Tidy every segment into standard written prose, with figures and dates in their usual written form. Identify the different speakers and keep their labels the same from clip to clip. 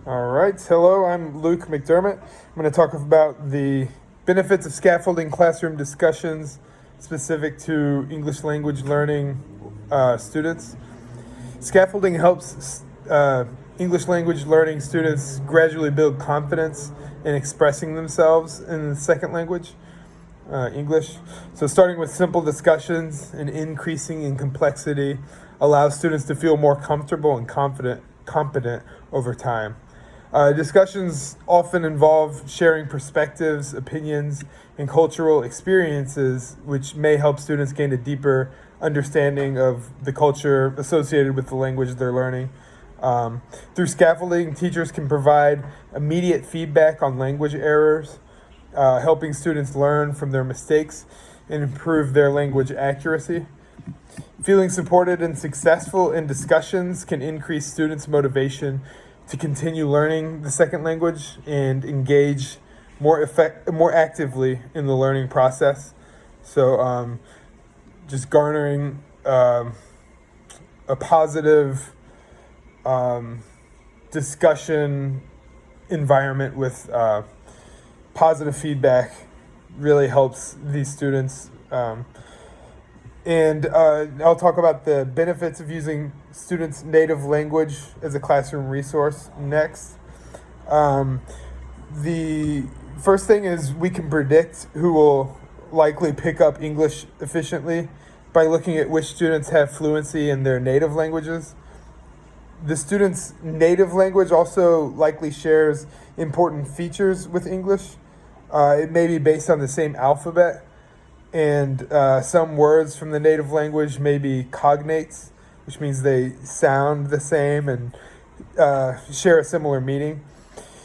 Speaker 1: All right. Hello, I'm Luke McDermott. I'm going to talk about the benefits of scaffolding classroom discussions specific to English language learning students. Scaffolding helps English language learning students gradually build confidence in expressing themselves in the second language, English. So, starting with simple discussions and increasing in complexity allows students to feel more comfortable and competent over time. Discussions often involve sharing perspectives, opinions, and cultural experiences, which may help students gain a deeper understanding of the culture associated with the language they're learning. Through scaffolding, teachers can provide immediate feedback on language errors, helping students learn from their mistakes and improve their language accuracy. Feeling supported and successful in discussions can increase students' motivation to continue learning the second language and engage more actively in the learning process. So, just garnering a positive discussion environment with positive feedback really helps these students. And I'll talk about the benefits of using students' native language as a classroom resource next. The first thing is we can predict who will likely pick up English efficiently by looking at which students have fluency in their native languages. The student's native language also likely shares important features with English. It may be based on the same alphabet, and some words from the native language may be cognates, which means they sound the same and share a similar meaning.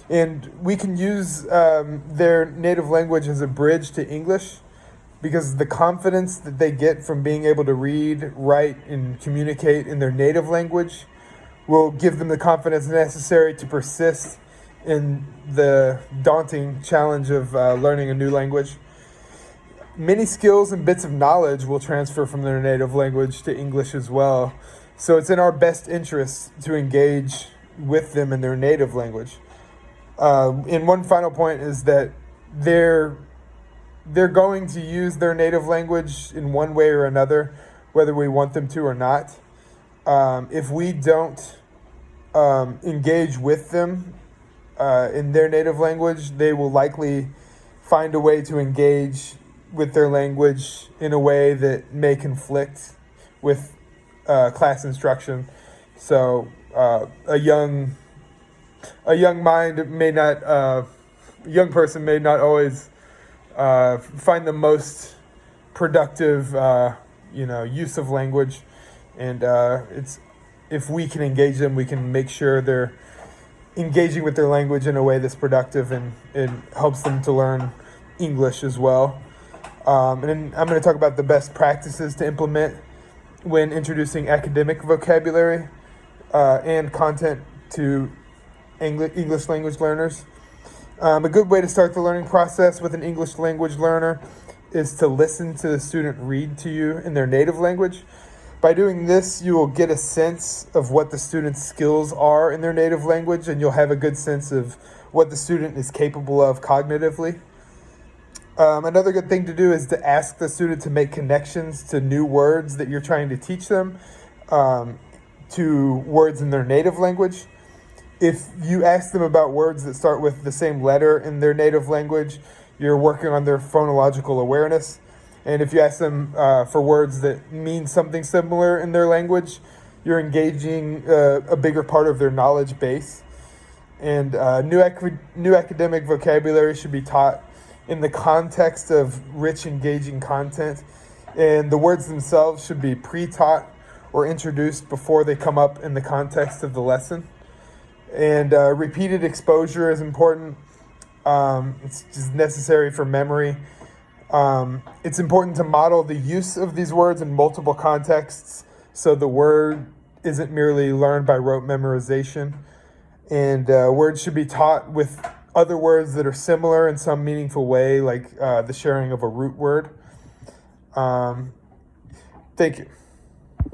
Speaker 1: And we can use their native language as a bridge to English because the confidence that they get from being able to read, write, and communicate in their native language will give them the confidence necessary to persist in the daunting challenge of learning a new language. Many skills and bits of knowledge will transfer from their native language to English as well. So it's in our best interest to engage with them in their native language. And one final point is that they're going to use their native language in one way or another, whether we want them to or not. If we don't engage with them in their native language, they will likely find a way to engage with their language in a way that may conflict with class instruction. So a young mind may not, a young person may not always find the most productive, use of language. And if we can engage them, we can make sure they're engaging with their language in a way that's productive and it helps them to learn English as well. And then I'm going to talk about the best practices to implement when introducing academic vocabulary and content to English language learners. A good way to start the learning process with an English language learner is to listen to the student read to you in their native language. By doing this, you will get a sense of what the student's skills are in their native language, and you'll have a good sense of what the student is capable of cognitively. Another good thing to do is to ask the student to make connections to new words that you're trying to teach them, to words in their native language. If you ask them about words that start with the same letter in their native language, you're working on their phonological awareness. And if you ask them for words that mean something similar in their language, you're engaging a bigger part of their knowledge base. And new academic vocabulary should be taught in the context of rich, engaging content. And the words themselves should be pre-taught or introduced before they come up in the context of the lesson. And repeated exposure is important. It's just necessary for memory. It's important to model the use of these words in multiple contexts so the word isn't merely learned by rote memorization. And words should be taught with other words that are similar in some meaningful way, like the sharing of a root word. Thank you.